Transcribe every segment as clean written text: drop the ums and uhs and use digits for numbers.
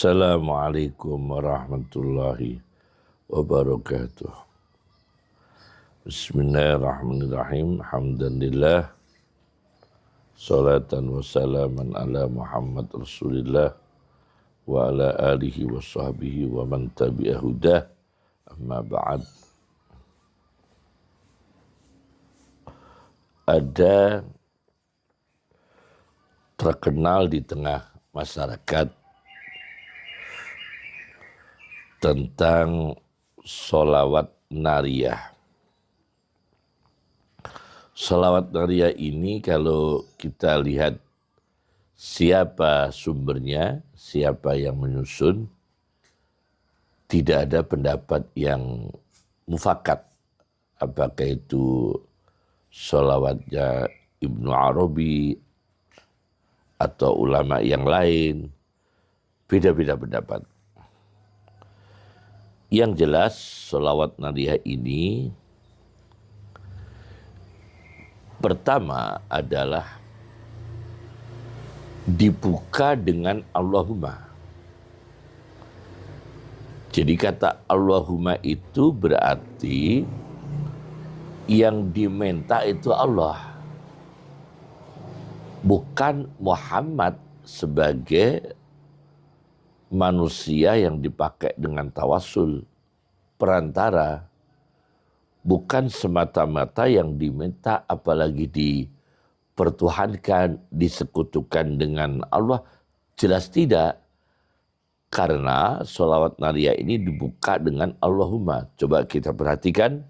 Assalamualaikum warahmatullahi wabarakatuh. Bismillahirrahmanirrahim. Alhamdulillah. Salatan wa salaman ala Muhammad Rasulillah wa ala alihi wa sahbihi wa man tabi'ahudah. Amma ba'd. Ada terkenal di tengah masyarakat tentang sholawat nariyah. Sholawat nariyah ini kalau kita lihat siapa sumbernya, siapa yang menyusun, tidak ada pendapat yang mufakat. Apakah itu sholawatnya Ibnu Arabi atau ulama yang lain, beda-beda pendapat. Yang jelas sholawat nariyah ini pertama adalah dibuka dengan Allahumma. Jadi kata Allahumma itu berarti yang diminta itu Allah, bukan Muhammad sebagai manusia yang dipakai dengan tawasul, perantara, bukan semata-mata yang diminta apalagi dipertuhankan, disekutukan dengan Allah, jelas tidak. Karena sholawat nariyah ini dibuka dengan Allahumma. Coba kita perhatikan,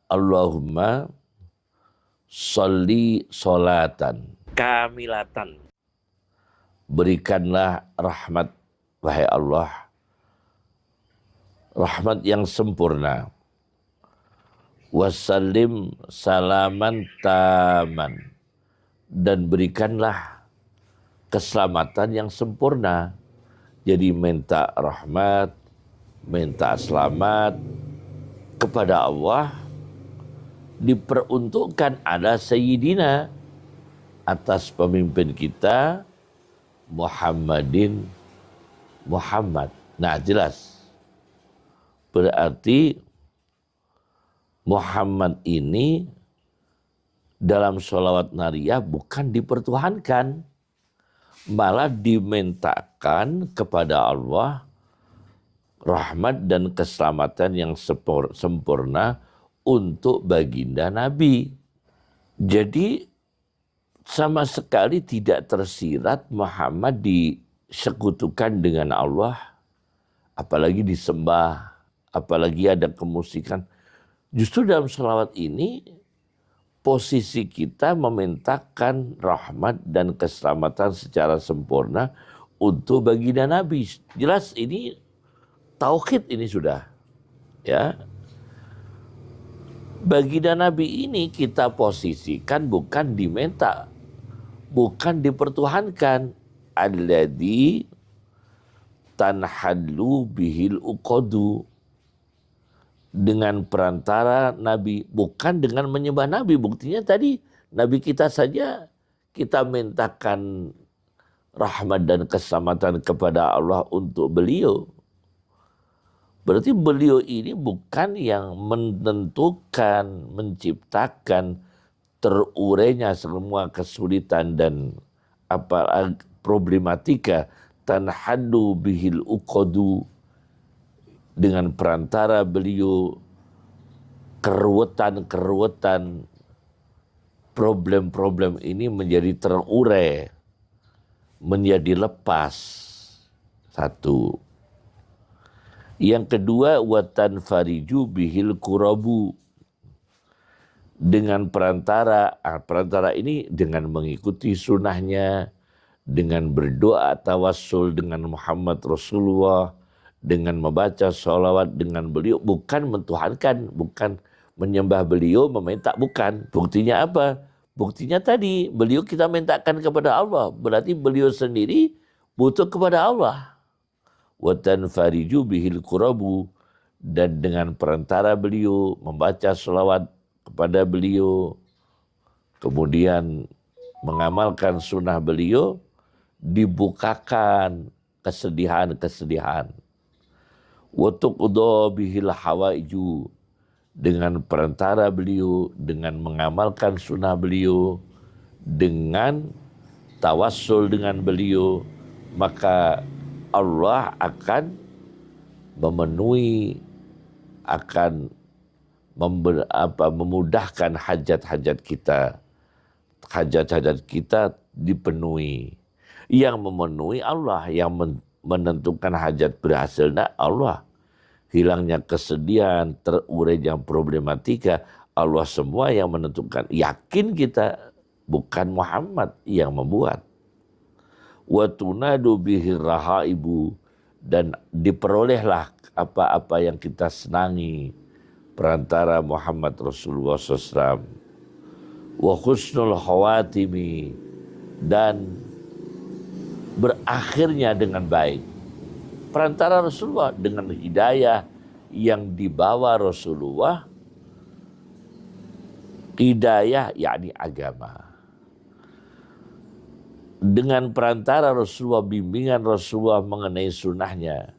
Allahumma sholli sholatan kamilatan. Berikanlah rahmat, wahai Allah, rahmat yang sempurna. Wassalim salaman taman. Dan berikanlah keselamatan yang sempurna. Jadi minta rahmat, minta selamat kepada Allah, diperuntukkan ala Sayyidina, atas pemimpin kita Muhammad. Nah jelas, berarti Muhammad ini dalam sholawat nariyah bukan dipertuhankan, malah dimintakan kepada Allah rahmat dan keselamatan yang sempurna untuk baginda Nabi. Jadi sama sekali tidak tersirat Muhammad disekutukan dengan Allah, apalagi disembah, apalagi ada kemusikan. Justru dalam sholawat ini posisi kita memintakan rahmat dan keselamatan secara sempurna untuk baginda Nabi. Jelas ini tauhid ini sudah, ya. Baginda Nabi ini kita posisikan bukan diminta, bukan dipertuhankan. Alladzi tanhallu bihil uqadu. Dengan perantara Nabi, bukan dengan menyembah Nabi. Buktinya tadi Nabi kita saja kita mintakan rahmat dan keselamatan kepada Allah untuk beliau. Berarti beliau ini bukan yang menentukan, menciptakan terurainya semua kesulitan dan problematika. Tanhallu bihil uqadu. Dengan perantara beliau, keruwetan, problem-problem ini menjadi terurai, menjadi lepas. Satu. Yang kedua, watan fariju bihil kurabu. Dengan perantara ini dengan mengikuti sunnahnya, dengan berdoa tawassul dengan Muhammad Rasulullah, dengan membaca sholawat dengan beliau, bukan mentuhankan, bukan menyembah beliau, meminta, bukan. Buktinya apa? Buktinya tadi, beliau kita mintakan kepada Allah, berarti beliau sendiri butuh kepada Allah. Wa tanfariju bihil kurabu. Dan dengan perantara beliau, membaca sholawat kepada beliau, kemudian mengamalkan sunnah beliau, dibukakan kesedihan-kesedihan. Wa tuqda bihil hawaiju, dengan perantara beliau, dengan mengamalkan sunnah beliau, dengan tawassul dengan beliau, maka Allah akan memenuhi, akan memudahkan hajat-hajat kita. Hajat-hajat kita dipenuhi. Yang memenuhi Allah, yang menentukan hajat berhasilnya Allah. Hilangnya kesedihan, terurainya problematika, Allah semua yang menentukan. Yakin kita, bukan Muhammad yang membuat. Wa tunadu bihi rahaibu, dan diperolehlah apa-apa yang kita senangi perantara Muhammad Rasulullah SAW. Wa husnul khawatimi, dan berakhirnya dengan baik perantara Rasulullah, dengan hidayah yang dibawa Rasulullah. Hidayah yakni agama. Dengan perantara Rasulullah, bimbingan Rasulullah mengenai sunnahnya,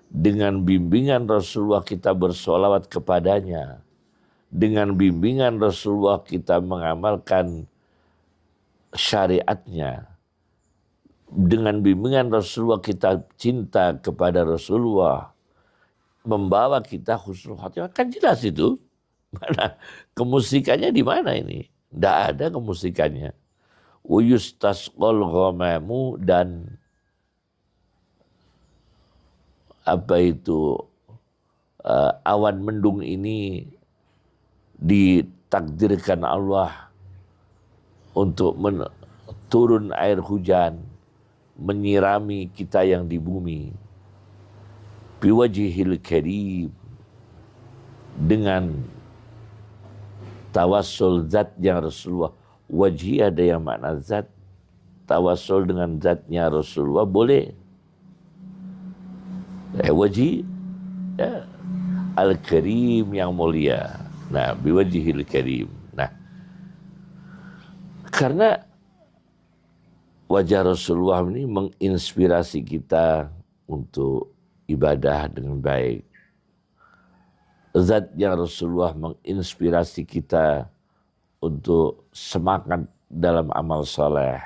dengan bimbingan Rasulullah kita bersolawat kepadanya, dengan bimbingan Rasulullah kita mengamalkan syariatnya, dengan bimbingan Rasulullah kita cinta kepada Rasulullah, membawa kita husnul khotimah. Kan jelas itu. Mana kemusikannya di mana ini? Tidak ada kemusikannya. Uyustasqal ghamamu, dan apa itu awan mendung ini ditakdirkan Allah untuk turun air hujan, menyirami kita yang di bumi. Biwajhil karim, dengan tawassul zatnya Rasulullah. Wajhi ada yang makna zat, tawassul dengan zatnya Rasulullah boleh. Wajhi ya, al-karim yang mulia. Nah, biwajhil karim. Nah, karena wajah Rasulullah ini menginspirasi kita untuk ibadah dengan baik. Zatnya Rasulullah menginspirasi kita untuk semangat dalam amal soleh.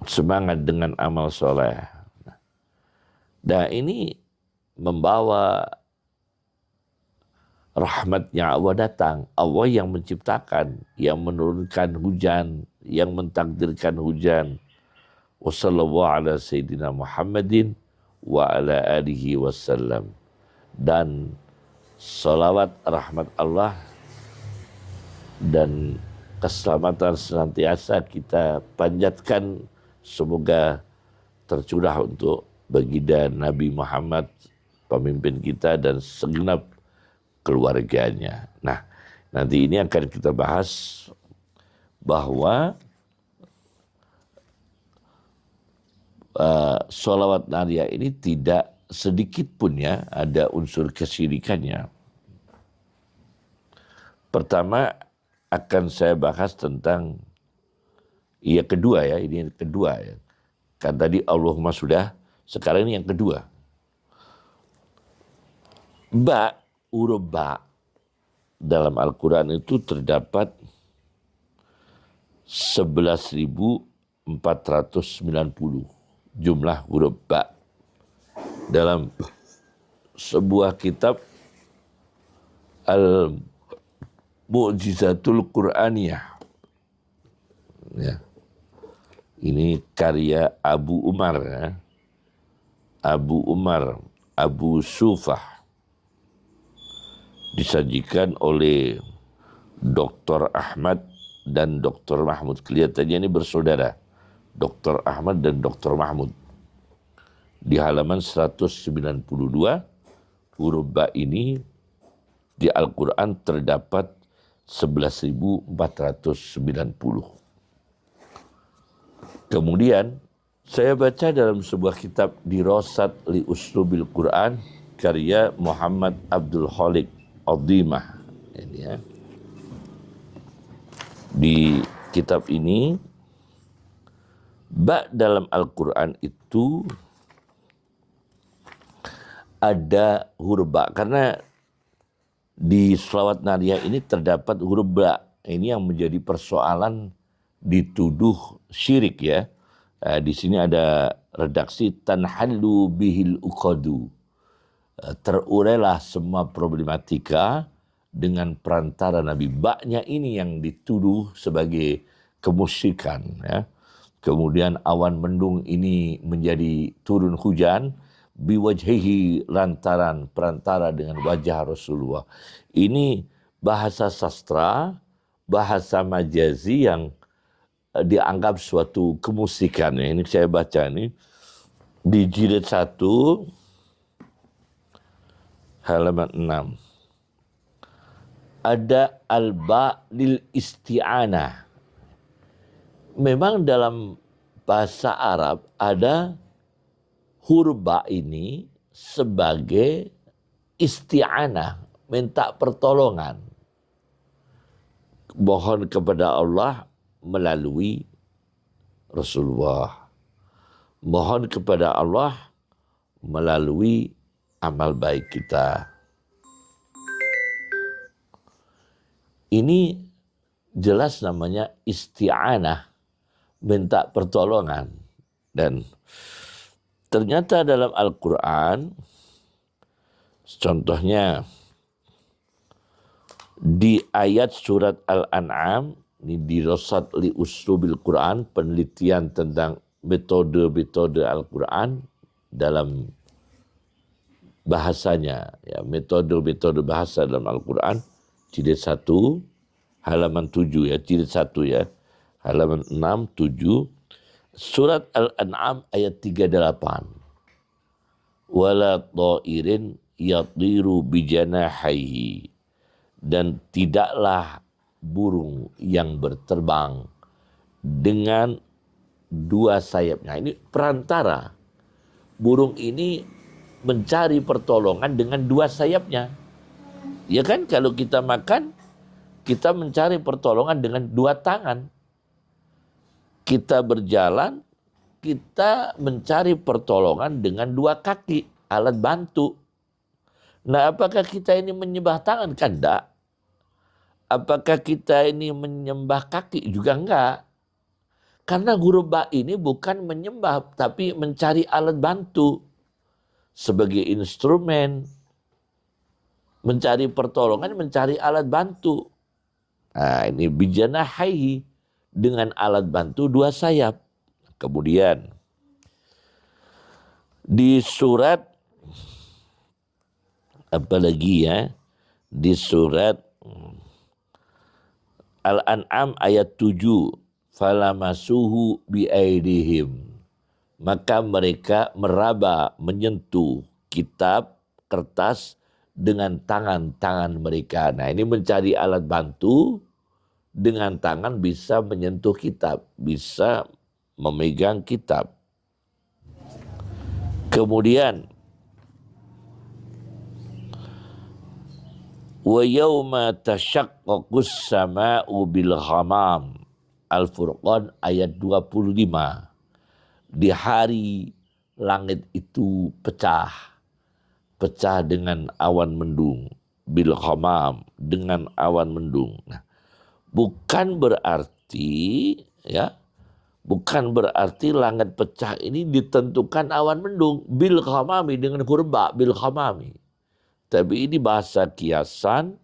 Semangat dengan amal soleh. Dan ini membawa rahmatnya Allah datang. Allah yang menciptakan, yang menurunkan hujan, yang mentakdirkan hujan. Wassallallahu ala sayyidina Muhammadin wa ala alihi wasallam. Dan salawat rahmat Allah dan keselamatan senantiasa kita panjatkan, semoga tercurah untuk baginda Nabi Muhammad, pemimpin kita, dan segenap keluarganya. Nah, nanti ini akan kita bahas bahwa sholawat nariyah ini tidak sedikit pun ya ada unsur kesyirikannya. Pertama akan saya bahas tentang kedua ya, ini yang kedua ya. Kan tadi Allahumma sudah, sekarang ini yang kedua. Huruf ba dalam Al-Quran itu terdapat 11.490 jumlah huruf ba dalam sebuah kitab Al-Mu'jizatul Qur'aniyah. Ya. Ini karya Abu Umar ya. Abu Sufah, disajikan oleh Dr. Ahmad dan Dr. Mahmud. Kelihatannya ini bersaudara, Dr. Ahmad dan Dr. Mahmud. Di halaman 192 huruf ba ini di Al-Quran terdapat 11.490. Kemudian saya baca dalam sebuah kitab Dirasat li Uslubil Quran karya Muhammad Abdul Khaliq Adhimah. Ini ya. Di kitab ini, ba dalam Al-Quran itu ada huruf ba, karena di Shalawat Nariyah ini terdapat huruf ba. Ini yang menjadi persoalan dituduh syirik ya. Di sini ada redaksi tanhallu bihil uqadu. Terurailah semua problematika dengan perantara Nabi. Ba-nya ini yang dituduh sebagai kemusyrikan ya. Kemudian awan mendung ini menjadi turun hujan biwajhihi, lantaran perantara dengan wajah Rasulullah. Ini bahasa sastra, bahasa majazi yang dianggap suatu kemusikan. Ini saya baca ini di jilid 1 halaman 6. Ada al-ba lil isti'anah. Memang dalam bahasa Arab ada huruf ba ini sebagai isti'anah, minta pertolongan. Mohon kepada Allah melalui Rasulullah. Mohon kepada Allah melalui amal baik kita. Ini jelas namanya isti'anah, minta pertolongan. Dan ternyata dalam Al-Quran, contohnya di ayat surat Al-An'am, ini di Rosad li Uslubil Quran, penelitian tentang metode-metode Al-Quran dalam bahasanya, ya, metode-metode bahasa dalam Al-Quran, jilid 1, halaman 7 ya, jilid 1 ya, halaman 6, 7, surat Al-An'am ayat 38. Wala ta'irin yatiru bijanahihi, dan tidaklah burung yang berterbang dengan dua sayapnya. Ini perantara. Burung ini mencari pertolongan dengan dua sayapnya. Ya kan, kalau kita makan, kita mencari pertolongan dengan dua tangan. Kita berjalan, kita mencari pertolongan dengan dua kaki, alat bantu. Nah, apakah kita ini menyembah tangan? Kan enggak. Apakah kita ini menyembah kaki? Juga enggak. Karena huruf ba ini bukan menyembah, tapi mencari alat bantu sebagai instrumen. Mencari pertolongan, mencari alat bantu. Nah, ini bijanahihi, dengan alat bantu dua sayap. Kemudian di surat apalagi ya, di surat Al-An'am ayat 7, falamasuhu biaidihim, maka mereka meraba, menyentuh kitab, kertas dengan tangan-tangan mereka. Nah, ini mencari alat bantu, dengan tangan bisa menyentuh kitab, bisa memegang kitab. Kemudian wa yauma tashaqqaqus sama'u bil ghamam, Al-Furqan ayat 25. Di hari langit itu pecah dengan awan mendung, bil ghamam, dengan awan mendung. Nah, bukan berarti langit pecah ini ditentukan awan mendung bil ghamami, dengan huruf ba bil ghamami. Tapi ini bahasa kiasan,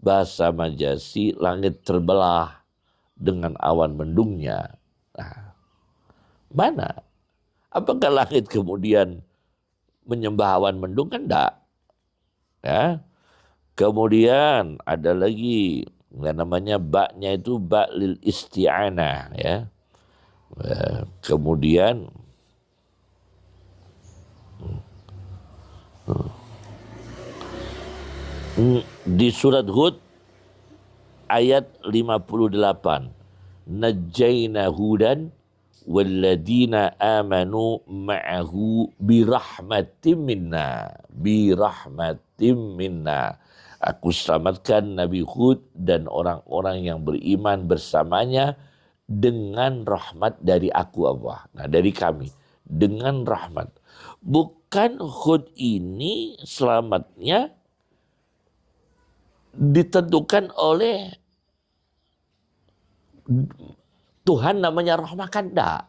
bahasa majasi, langit terbelah dengan awan mendungnya. Nah, mana? Apakah langit kemudian menyembah awan mendung? Kan enggak. Ya. Kemudian ada lagi yang namanya ba-nya itu ba lil isti'anah ya. Kemudian di surat Hud ayat 58, najjayna hudan walladina amanu ma'ahu birahmatim minna. Aku selamatkan Nabi Hud dan orang-orang yang beriman bersamanya dengan rahmat dari aku Allah. Nah, dari kami. Dengan rahmat. Bukan Hud ini selamatnya ditentukan oleh Tuhan namanya rahmat, kan enggak.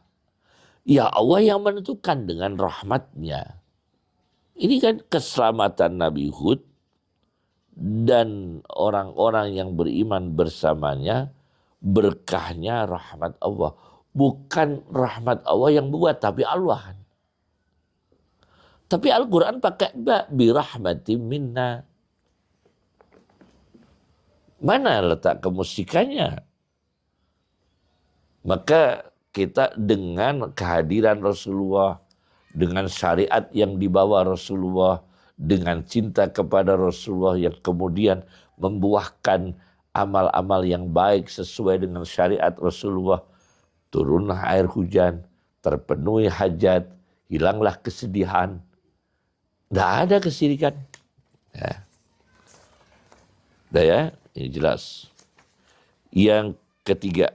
Ya Allah yang menentukan dengan rahmatnya. Ini kan keselamatan Nabi Hud dan orang-orang yang beriman bersamanya, berkahnya rahmat Allah. Bukan rahmat Allah yang buat, tapi Allah. Tapi Al-Quran pakai birahmatim minna. Mana letak kemusikannya? Maka kita dengan kehadiran Rasulullah, dengan syariat yang dibawa Rasulullah, dengan cinta kepada Rasulullah yang kemudian membuahkan amal-amal yang baik sesuai dengan syariat Rasulullah. Turunlah air hujan, terpenuhi hajat, hilanglah kesedihan. Tidak ada kesyirikan. Ya. Dah ya, ini jelas. Yang ketiga,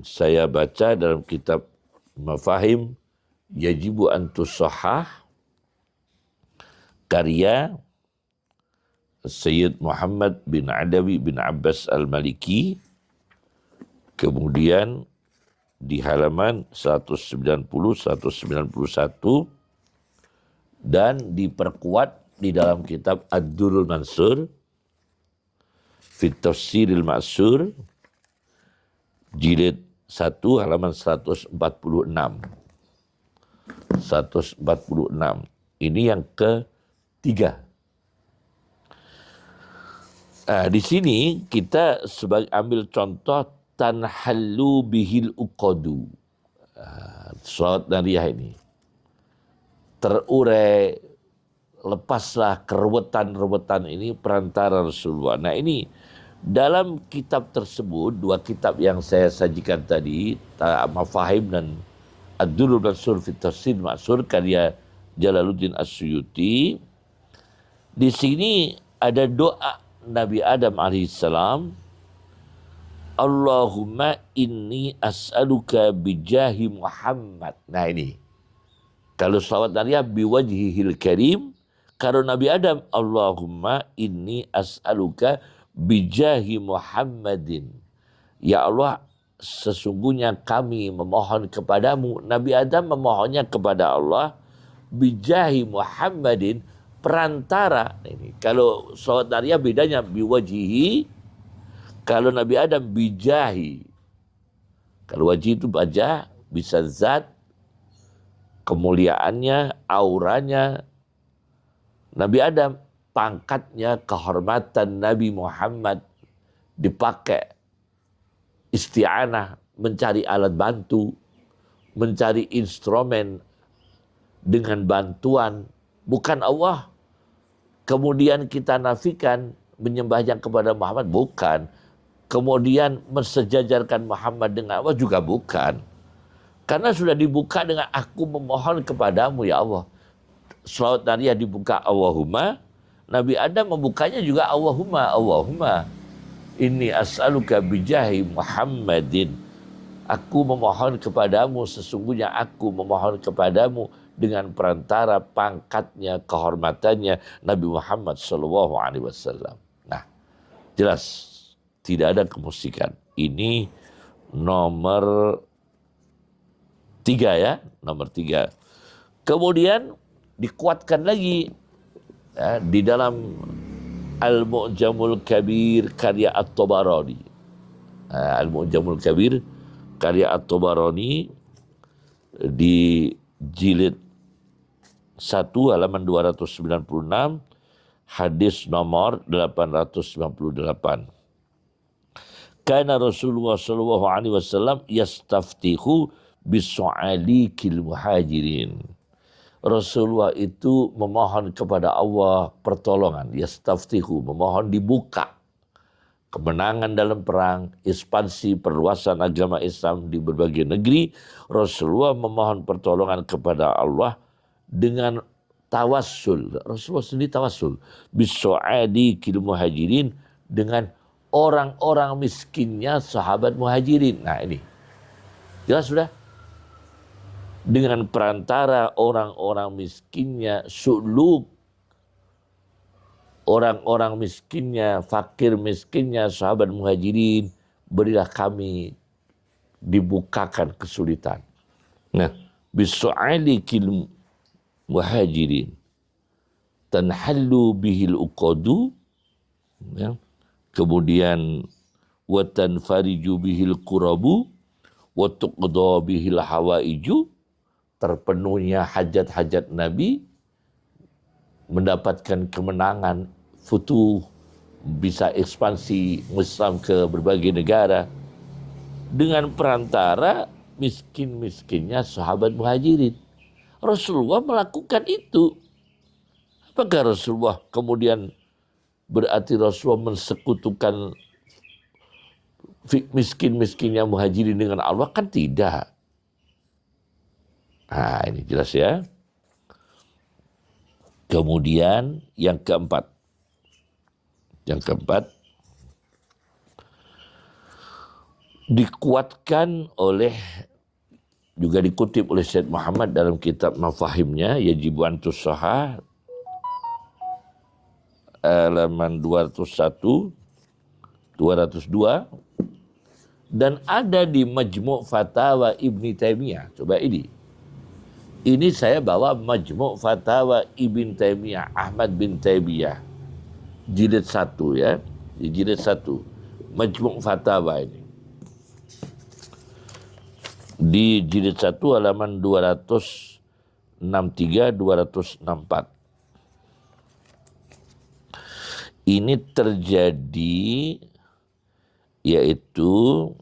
saya baca dalam kitab Mafahim Yajibu Antusahah, karya Sayyid Muhammad bin Adawi bin Abbas Al-Maliki, kemudian di halaman 190-191, dan diperkuat di dalam kitab Ad-Durrul Mansur Fit Tafsiril Ma'sur, jilid 1 halaman 146. Ini yang ketiga. Nah, di sini kita sebagai ambil contoh tanhallu bihil uqadu. Salat nariyah ini. Terurai, lepaslah kerewetan-rewetan ini perantara Rasulullah. Nah, ini dalam kitab tersebut, dua kitab yang saya sajikan tadi, Mafahim dan Ad-Durrul Mansur fi Tafsir Ma'sur, karya Jalaluddin As-Suyuti. Di sini ada doa Nabi Adam alaihissalam, Allahumma inni as'aluka bijahi Muhammad. Nah ini, kalau salawat nariyah biwajhihil karim. Kalau Nabi Adam, Allahumma inni as'aluka bijahi Muhammadin. Ya Allah, sesungguhnya kami memohon kepadamu. Nabi Adam memohonnya kepada Allah, bijahi Muhammadin, perantara. Ini kalau salawat nariyah bedanya biwajihi, kalau Nabi Adam bijahi. Kalau wajih itu wajah, bisa zat, kemuliaannya, auranya. Nabi Adam, pangkatnya, kehormatan Nabi Muhammad dipakai isti'anah, mencari alat bantu, mencari instrumen dengan bantuan, bukan Allah. Kemudian kita nafikan menyembahnya kepada Muhammad, bukan. Kemudian mensejajarkan Muhammad dengan Allah juga bukan. Karena sudah dibuka dengan aku memohon kepadamu ya Allah. Salawat nariyah dibuka Allahumma, Nabi Adam membukanya juga Allahumma inni as'aluka bijahi Muhammadin. Aku memohon kepadamu, sesungguhnya aku memohon kepadamu dengan perantara pangkatnya, kehormatannya Nabi Muhammad SAW. Nah, jelas tidak ada kemusikan. Ini nomor 3 ya, nomor 3. Kemudian dikuatkan lagi ya, di dalam Al-Mu'jamul Kabir karya At-Tabarani. Al-Mu'jamul Kabir karya At-Tabarani di jilid 1 halaman 296, hadis nomor 898. Kana Rasulullah sallallahu alaihi wasallam yastaftihu bisu'alikil muhajirin. Rasulullah itu memohon kepada Allah pertolongan, yastaftihu, memohon dibuka kemenangan dalam perang, ekspansi perluasan agama Islam di berbagai negeri. Rasulullah memohon pertolongan kepada Allah dengan tawassul. Rasulullah sendiri tawassul. Bisu'adi kil muhajirin, dengan orang-orang miskinnya sahabat muhajirin. Nah ini, jelas sudah. Dengan perantara orang-orang miskinnya, su'luk, orang-orang miskinnya, fakir miskinnya sahabat muhajirin, berilah kami dibukakan kesulitan. Nah, bisu'ali kil muhajirin tanhallu bihil uqadu, ya. Kemudian wa tanfariju bihil qurabu wa tuqda bihil hawaiju, terpenuhnya hajat-hajat Nabi, mendapatkan kemenangan, futuh, bisa ekspansi Islam ke berbagai negara dengan perantara miskin-miskinnya sahabat muhajirin. Rasulullah melakukan itu. Apakah Rasulullah kemudian berarti Rasulullah mensekutukan miskin-miskinnya muhajirin dengan Allah? Kan tidak. Nah ini jelas ya. Kemudian yang keempat. Dikuatkan oleh, juga dikutip oleh Syed Muhammad dalam kitab Mafahimnya, Yajibu Antussaha, halaman 201, 202, dan ada di Majmu' Fatawa Ibn Taimiyah. Coba ini saya bawa Majmu' Fatawa Ibn Taimiyah, Ahmad bin Taimiyah, jilid 1 ya, di jilid 1 Majmu' Fatawa ini, di jilid 1 halaman 263 264. Ini terjadi yaitu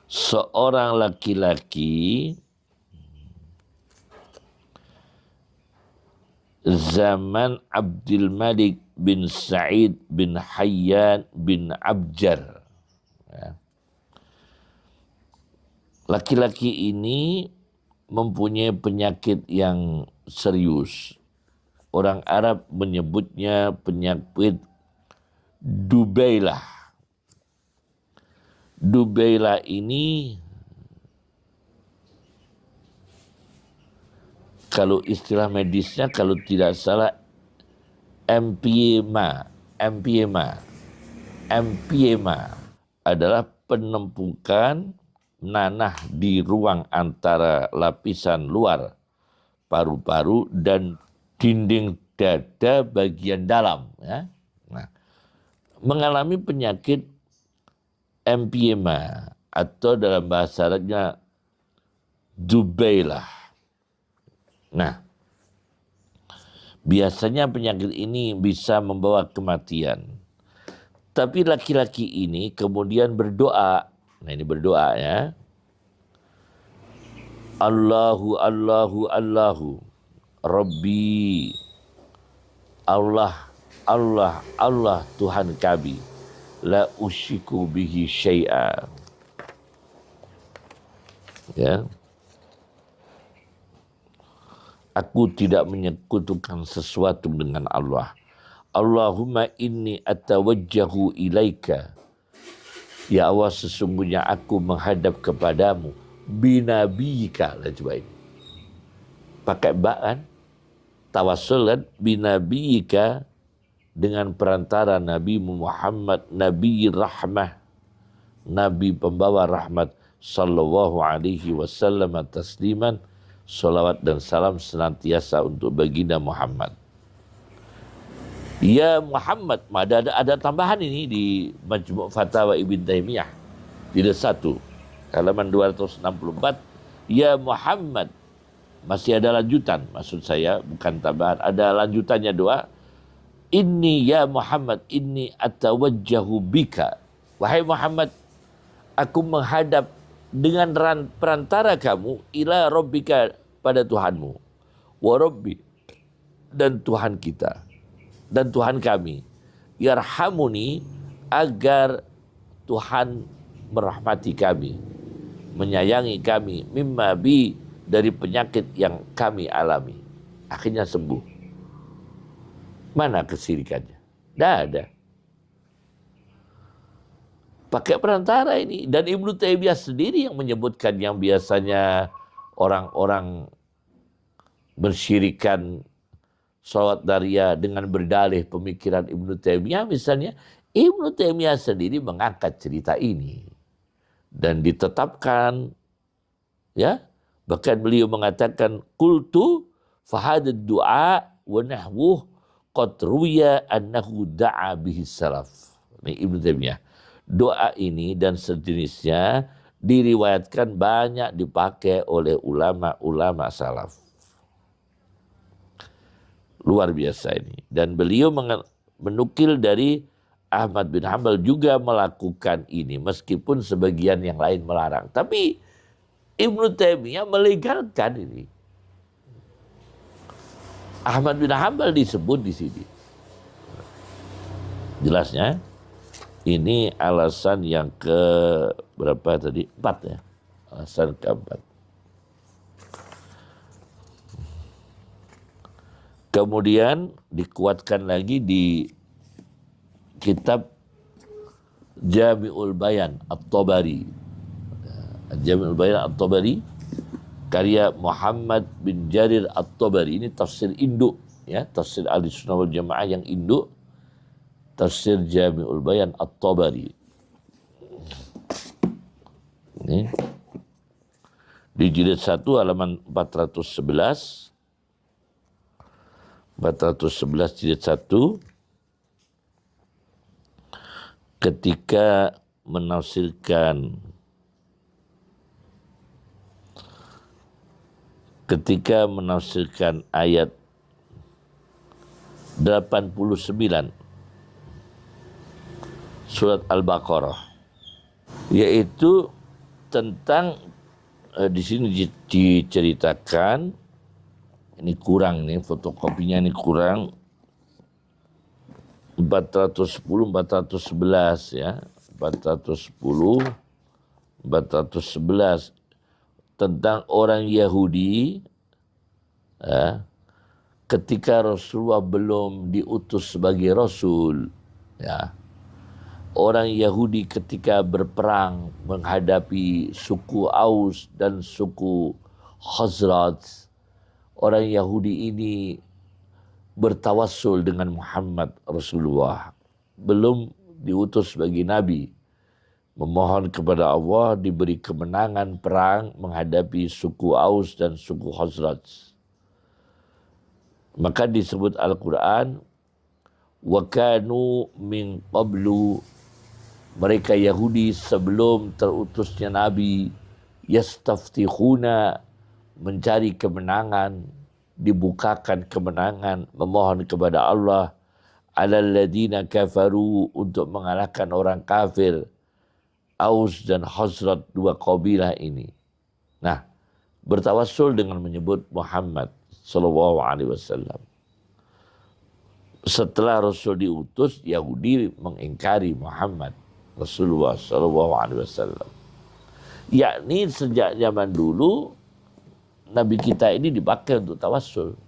seorang laki-laki zaman Abdul Malik bin Sa'id bin Hayyan bin Abjar. Ya. Laki-laki ini mempunyai penyakit yang serius. Orang Arab menyebutnya penyakit Dubailah. Dubailah ini kalau istilah medisnya, kalau tidak salah, empiema adalah penumpukan nanah di ruang antara lapisan luar paru-paru dan dinding dada bagian dalam. Ya. Nah, mengalami penyakit empiema atau dalam bahasa Arabnya Dubailah. Nah, biasanya penyakit ini bisa membawa kematian. Tapi laki-laki ini kemudian berdoa. Nah ini berdoa ya. Allahu, Allahu, Allahu, Rabbi, Allah, Allah, Allah Tuhan kami, la usyiku bihi syai'a. Ya. Aku tidak menyekutukan sesuatu dengan Allah. Allahumma inni atawajjahu ilaika. Ya Allah, sesungguhnya aku menghadap kepadamu. Binabiyika. Lah coba ini. Pakai ba kan? Tawassul kan? Binabiyika, dengan perantara Nabi Muhammad, Nabi Rahmah, Nabi pembawa rahmat, sallallahu alaihi wasallam tasliman, salawat dan salam senantiasa untuk baginda Muhammad. Ya Muhammad, ada tambahan ini di Majmu' Fatawa Ibn Taimiyah, jilid 1, halaman 264. Ya Muhammad, masih ada lanjutan, maksud saya bukan tambahan, ada lanjutannya doa. Inni ya Muhammad, inni atawajjahu bika. Wahai Muhammad, aku menghadap dengan perantara kamu ila rabbika, pada Tuhanmu. Wa rabbi, dan Tuhan kita, dan Tuhan kami. Yarhamuni, agar Tuhan merahmati kami. menyayangi kami, mimma bi, dari penyakit yang kami alami. Akhirnya sembuh. Mana kesirikannya? Tidak ada. Pakai perantara ini. Dan Ibnu Taimiyah sendiri yang menyebutkan yang biasanya orang-orang bersyirikan salawat daria dengan berdalih pemikiran Ibnu Taimiyah misalnya. Ibnu Taimiyah sendiri mengangkat cerita ini. Dan ditetapkan, ya, bahkan beliau mengatakan, qultu fahadad du'a wa nahwuh qad ruwiya annahu da'a bihi salaf. Ini Ibnu Taimiyah. Doa ini dan sejenisnya diriwayatkan banyak dipakai oleh ulama-ulama salaf. Luar biasa ini. Dan beliau menukil dari Ahmad bin Hanbal juga melakukan ini, meskipun sebagian yang lain melarang. Tapi Ibnu Taimiyah melegalkan ini. Ahmad bin Hanbal disebut di sini. Jelasnya, ini alasan yang ke berapa tadi? 4 ya. Alasan keempat. Kemudian dikuatkan lagi di kitab Jami'ul Bayan At-Tabari. Jami'ul Bayan At-Tabari karya Muhammad bin Jarir At-Tabari. Ini tafsir induk, ya, tafsir Ahlussunnah wal Jamaah yang induk. Tafsir Jami'ul Bayan At-Tabari. Ini di jilid 1 halaman 411. 411 jilid 1, ketika menafsirkan ayat 89 surat Al-Baqarah, yaitu tentang di sini diceritakan, ini kurang nih, fotokopinya ini kurang, 410, 411 ya, 410, 411 tentang orang Yahudi ya, ketika Rasulullah belum diutus sebagai Rasul, ya. Orang Yahudi ketika berperang menghadapi suku Aus dan suku Khazraj, orang Yahudi ini bertawassul dengan Muhammad Rasulullah, belum diutus sebagai Nabi, memohon kepada Allah diberi kemenangan perang menghadapi suku Aus dan suku Khazraj. Maka disebut Al-Quran, wa kanu min qablu, mereka Yahudi sebelum terutusnya Nabi, yastaftihuna, mencari kemenangan, dibukakan kemenangan, memohon kepada Allah, alal ladina kafaru, untuk mengalahkan orang kafir, Aus dan Khazraj, dua kabilah ini. Nah, bertawassul dengan menyebut Muhammad sallallahu alaihi wasallam. Setelah Rasul diutus, Yahudi mengingkari Muhammad Rasulullah sallallahu alaihi wasallam. Yakni sejak zaman dulu Nabi kita ini dipakai untuk tawassul.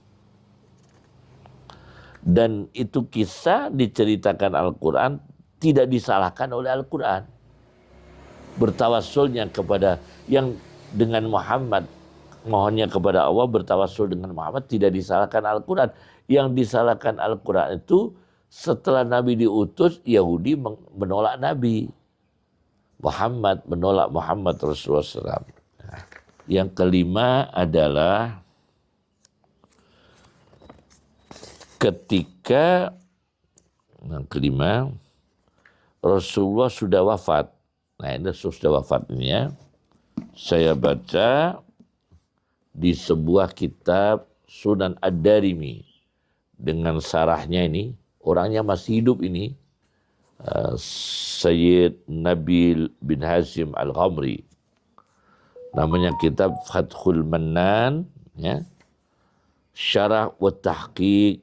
Dan itu kisah diceritakan Al-Quran, tidak disalahkan oleh Al-Quran. Bertawassulnya kepada yang dengan Muhammad, mohonnya kepada Allah, bertawassul dengan Muhammad, tidak disalahkan Al-Quran. Yang disalahkan Al-Quran itu setelah Nabi diutus, Yahudi menolak Nabi. Muhammad menolak Muhammad Rasulullah SAW. Yang kelima adalah ketika Rasulullah sudah wafat. Nah, ini sudah wafat ini ya. Saya baca di sebuah kitab Sunan Ad-Darimi dengan sarahnya ini, orangnya masih hidup ini, Sayyid Nabil bin Hashim Al-Ghamri. Namanya kitab Fathul Mannan, ya. Syarah wa Tahqiq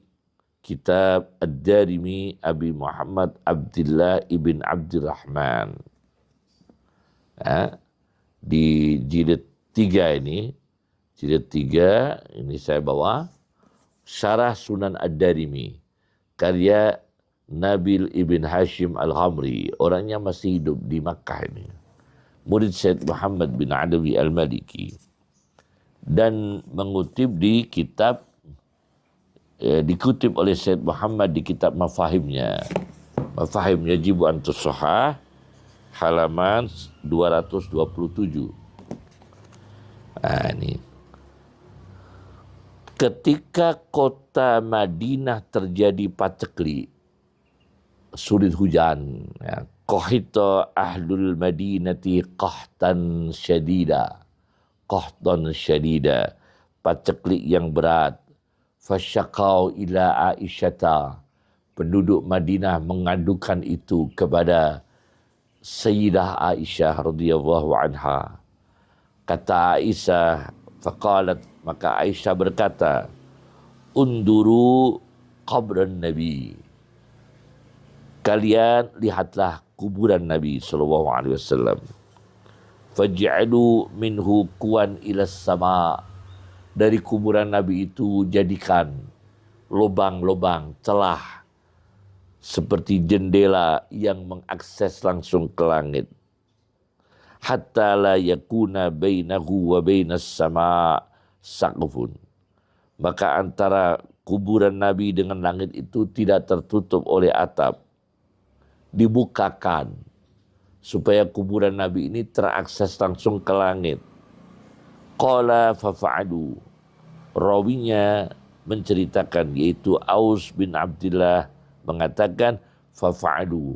Kitab Ad-Darimi Abi Muhammad Abdullah ibn Abdurrahman. Ya. di jilid 3 ini. Jilid 3 ini saya bawa Syarah Sunan Ad-Darimi karya Nabil Ibn Hashim Al-Ghamri, orangnya masih hidup di Makkah ini, murid Syed Muhammad bin Adawi Al-Maliki, dan mengutip di kitab dikutip oleh Syed Muhammad di kitab Mafahimnya, Mafahim Yajibu an Tusahhah, halaman 227. Nah, ini ketika kota Madinah terjadi paceklik, sulit hujan, ya, qahita ahlul madinati qahtan syadida, paceklik yang berat. Fasyaqau ila Aisyata, penduduk Madinah mengadukan itu kepada Sayyidah Aisyah radhiyallahu anha. Kata Aisyah, faqalat, maka Aisyah berkata, unduru qabran Nabi, kalian lihatlah kuburan Nabi sallallahu alaihi wasallam. Faj'alu minhu kuwan ila sama, dari kuburan Nabi itu jadikan lubang-lubang celah seperti jendela yang mengakses langsung ke langit. Hatta la yakuna bainahu wa bainas sama saqfun, maka antara kuburan Nabi dengan langit itu tidak tertutup oleh atap, dibukakan supaya kuburan Nabi ini terakses langsung ke langit. Qala fafa'adu, rawinya menceritakan, yaitu Aus bin Abdullah mengatakan fafa'adu,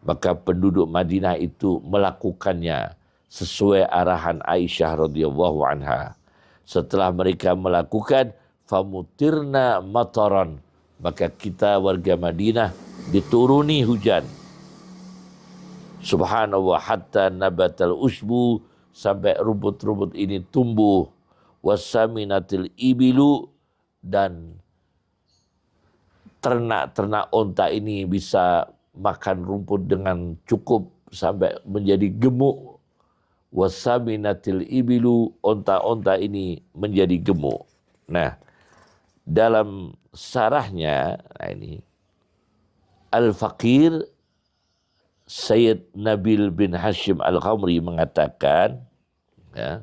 maka penduduk Madinah itu melakukannya sesuai arahan Aisyah radhiyallahu anha. Setelah mereka melakukan, famutirna mataran, maka kita warga Madinah dituruni hujan. Subhanallah, hatta nabatal usbu, sampai rumput-rumput ini tumbuh. Wasaminatil ibilu, dan ternak-ternak onta ini bisa makan rumput dengan cukup sampai menjadi gemuk. Wasaminatil ibilu, onta-onta ini menjadi gemuk. Nah, dalam sarahnya, nah ini Al-Faqir Sayyid Nabil bin Hashim Al-Ghamri mengatakan, ya,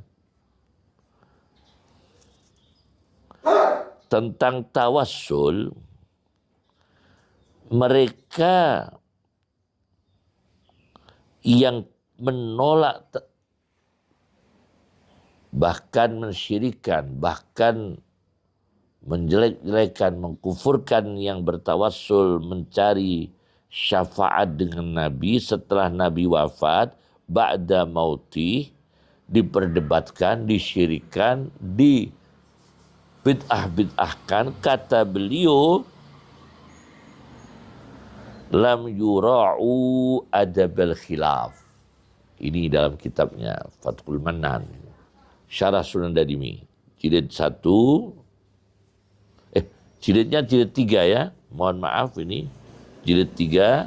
tentang tawassul, mereka yang menolak, bahkan mensyirikan, bahkan menjelek-jelekan, mengkufurkan yang bertawassul mencari syafaat dengan Nabi setelah Nabi wafat, ba'da mauti, diperdebatkan, disyirikan, dibid'ah-bid'ahkan. Kata beliau, lam yura'u adabal khilaf. Ini dalam kitabnya Fathul Manan, Syarah Sunan Darimi, jilid 1, jilidnya jilid 3 ya, mohon maaf, ini jilid 3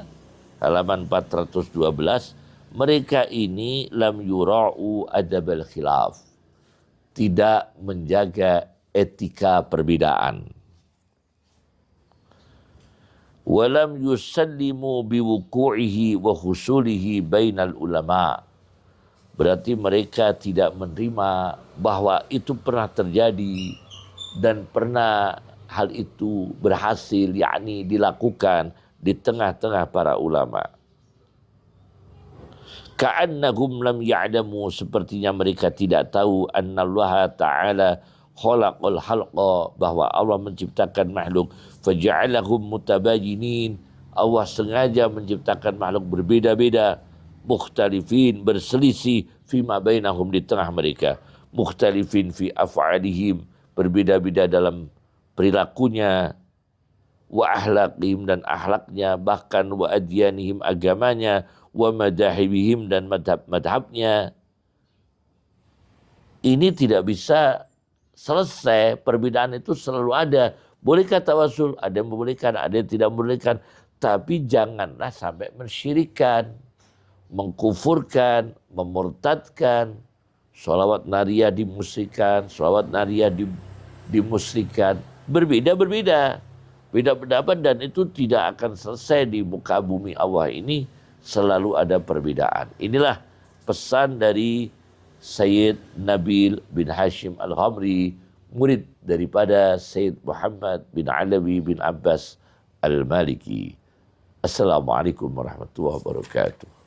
halaman 412. Mereka ini lam yura'u adabal khilaf, tidak menjaga etika perbedaan. Walam yusallimu biwuku'ihi wa husulihi bainal ulama, berarti mereka tidak menerima bahwa itu pernah terjadi dan pernah hal itu berhasil, yakni dilakukan di tengah-tengah para ulama. Ka'annahum lam ya'lamu, sepertinya mereka tidak tahu, annallaha ta'ala khalaqal halqa, bahwa Allah menciptakan makhluk, faja'alahum mutabayinin, Allah sengaja menciptakan makhluk berbeda-beda, mukhtalifin, berselisih, fima bainahum, di tengah mereka, mukhtalifin fi af'alihim, berbeda-beda dalam perilakunya, wa ahlaqihim, dan ahlaknya, bahkan wa adyanihim, agamanya, wa madahibihim, dan madhab-madhabnya. Ini tidak bisa selesai, perbedaan itu selalu ada. Bolehkah tawasul? Ada yang membolehkan, ada yang tidak membolehkan. Tapi janganlah sampai mensyirikan, mengkufurkan, memurtadkan, Sholawat nariyah dimusyrikan, sholawat nariyah dimusyrikan. Berbeda-berbeda. Beda pendapat dan itu tidak akan selesai di muka bumi Allah ini, selalu ada perbedaan. Inilah pesan dari Sayyid Nabil bin Hashim Al-Ghamri, murid daripada Sayyid Muhammad bin Alawi bin Abbas Al-Maliki. Assalamualaikum warahmatullahi wabarakatuh.